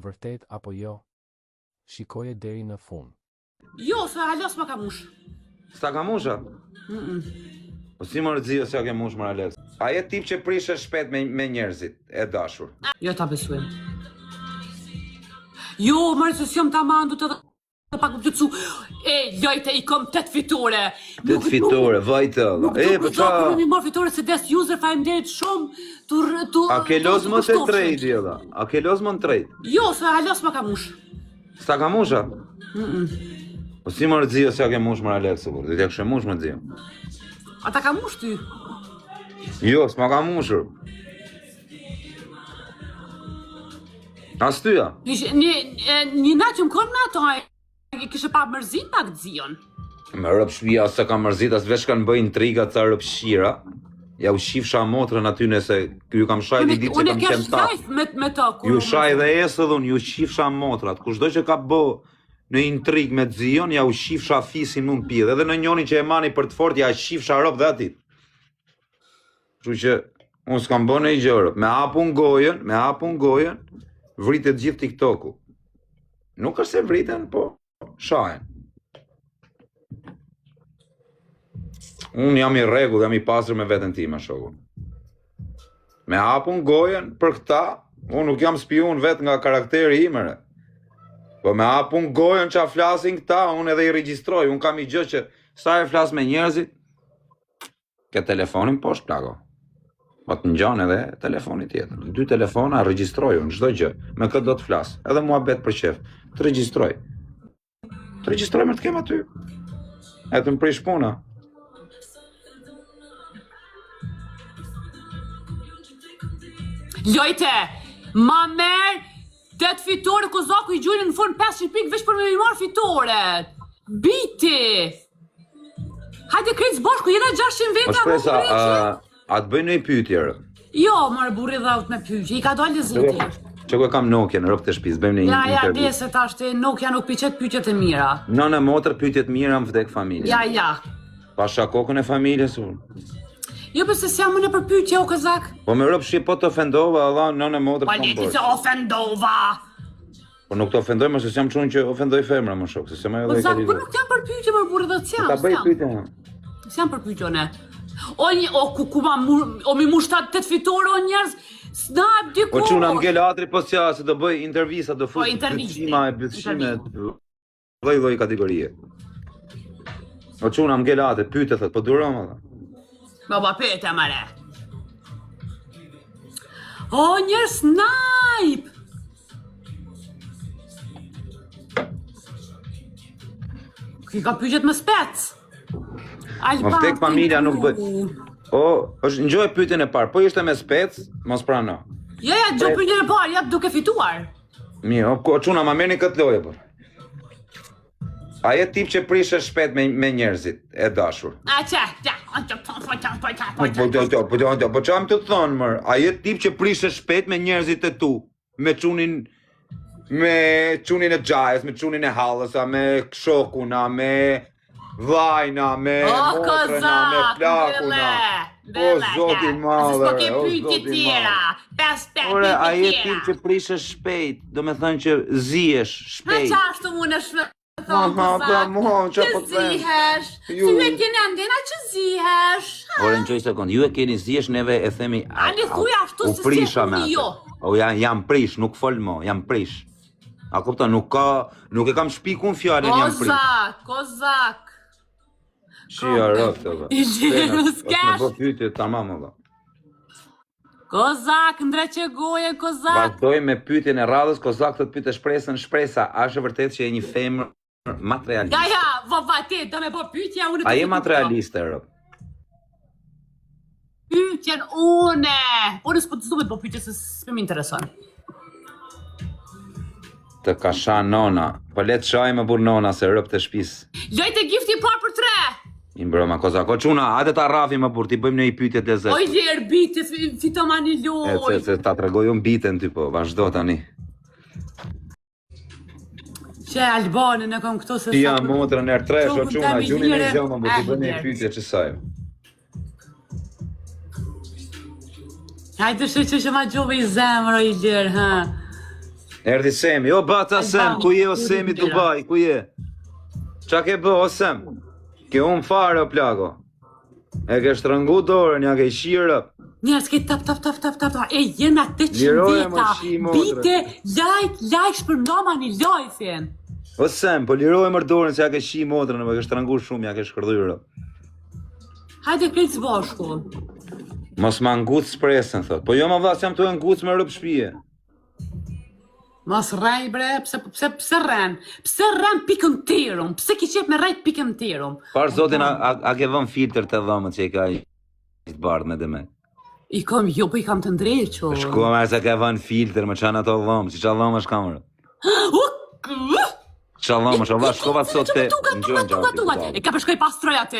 vërtet apo jo? Shikoje deri në fund. Jo, se halos ma ka mush. S'ta ka musha? Po si më rëzio se ke mush më Alex? A je tip që prishe shpet me njerëzit e dashur? Jo ta besujem. Jo, mërë se si jom ta mandu të pak më plëcu. Lojte, i kom 8 fitore. 8 fitore, vajtë. Po qa? Kërë mi marë fitore se des user, faleminderit shumë. A ke los më të trejt, jela? A ke los më të trejt? Jo, se halos ma ka mush. S'ta ka musha? Po si më rëzio se ke mush më Alex, dhe t'ja kështë mush më rëzio. A ta ka mush ty? Jo, s'ma ka mushur. As tyja? Një natë që më konë në ato, kështë pa mërzit pak zion. Me rëp shpia se ka mërzit, as veç kanë bëj intriga ca rëp shira. Ja u shifsha motrën aty nëse ju kam shaj një ditë që kam qenë ta. Unë e kesh me ta. Ju shaj dhe esë dhun, ju shifsha motrat. Kushdoj që ka bë në intrig me Zion, ja u shifsha fisin mund pjedhe. Edhe në njoni që e mani për të fort, ja shifsha rëp dhe atit. Kështu që unë s'kam bë në i gjërë. Me hapun gojen, vritet gjithë TikToku. Nuk është se vriten, po shajen. Unë jam i rregull, jam i pasur me veten time, shoku. Me hapun gojen për këta, unë nuk jam spion vetë nga karakteri imere. Po me hapun gojen që a flasin këta, unë edhe i regjistroj, unë kam i gjë që sa e flas me njerëzit, ke telefonin poshtë plako. Po të ngjan edhe telefoni tjetër. 2 telefona regjistroj unë çdo gjë, me këtë do të flas. Edhe muhabet për qef, të regjistroj. Të regjistroj me të kem aty. E të më prish puna. Lojte, ma merë 8 fitore, Kozaku i gjujnë në fund 500 pikë veç për me mi marë fitore. Biti! Hajde krejtë zbashku, jena 600 veta. O shpresa, a të bëj në i pytjerë? Jo, marë burri dhaut me pyqe, i ka dojnë lezitje. Që ku e kam Nokia në rëpë të shpis, bëjmë në intervju. Ja, dese ta shte, Nokia nuk pyqet pyqet e mira. Nënë motër pyqet mira më vdek familje. Ja. Pasha kokën e familjes unë. Jo, përse si jam në për pyqe, o Kozak? Po me rëpë shi po të ofendova, Allah, nënë motër të leti se ofendova. Po nuk të ofendoj, më se jam qunë që ofendoj femra më shok, se më edhe i Kozak, po nuk jam për pyqe, më burri dhe të jam. Ta bëj pyqe. Si jam për pyqe, ne? O mi mu 7 fitore, o njerës, snap, dikosh. Po që unë am gjelë atri, po s'ja, se do bëj intervisa, do fush intervista, bëtshime, dhoj kategorie. Po që unë am gjelë atri, pyte, thët, po durom, edhe. Baba, pyte, mare. O, njerës, snipe! Ki ka pyqet më spec. Më vdek familja nuk bëj. O, është ngjoj pyetjen e parë. Po ishte me spec, mos prano. Ja, gjoj pyetjen e parë, jap duke fituar. Mirë, o çuna ma merrni këtë lojë po. A je tip që prishe shpet me njerëzit e dashur? Po çam të thonë mër, a je tip që prishe shpet me njerëzit e tu? Me çunin e Gjajës, me çunin e Hallësa, me shokuna, me vajna, me motrëna, me plakuna. O zoti madhe, o zoti madhe. Ore, a je tip që prishe shpejt, do me thënë që zihesh shpejt. Ma qashtu mu në shme thonë, Kozak, që zihesh. Si ju e keni andena që zihesh. Ore, në qoj sekund, ju e keni zihesh, neve e themi... Ani thuja ashtu se prisha si me jo. O, jam prish, nuk fol mo, jam prish. A kupta, nuk e kam shpikun fjallin, jam prish. Kozak. Shia rëftë, dhe. I gjerus kesh. Osë me bë pyetje, tamam, dhe. Kozak, ndreqe goje, Kozak. Vazhdoj me pyetjen e radhës, Kozak të pyet shpresa, a është vërtet që je një femër materialiste? Ja, vati, do me bë pyetja unë. A je materialiste, rëp? Pyetjen une. Unë s'po të duhet bë pyetje se s'më intereson. Të ka sha nona. Po le të shaj më bur nona se rëp të shpis. Lojte gifti parë për 3. I mbroma, Kozak, o quna, hajde ta rrafi më bur, ti bëjmë në i pyetje të zezë. Oj, ljerë biti, fitomani loj. Se ta tregoj unë biten ty po, vazhdo tani. Që Albanin e kom këto se... Ti jam motrën e rtresh, o quna, gjunin e zhjo më bur, ti bëjmë në i pyetje që sajmë. Hajde që ma gjove i zemër, o i ljerë, ha. Erdi Semi, o bata Sem, ku je o Semi Dubai, ku je? Qa ke bë o Sem? Ke unë fare o plago. E ke shtrëngu dorën, ja ke shirë. Njerës ke tap. E jena 800 Liroje, më veta. shi, motre. Bite, like për noma një lajfin. O Sem, po liroje më dorën se ja ke shi motrën, më ke shtrëngu shumë, ja ke shkërdhyrë. Hajde krejtë bashku. Mos ma nguc presën, thot. Po jo ma vlas jam të nguc me rëp shpije. Mos rej bre, pse ren? Pse ren pikën tërëm? Pse ki qep me rejt pikën tërëm? Parë zotin, a ke vën filtr të dhëmët që i ka i të bardh me dhe me? I kam po i kam të ndreqo. Shko me se ke vën filtr, me qanë ato dhëmë, si qa dhëmë është kamërë. Qa dhëmë është, Allah, shkova sot të... Tuga, e ka përshkoj pastroj atë.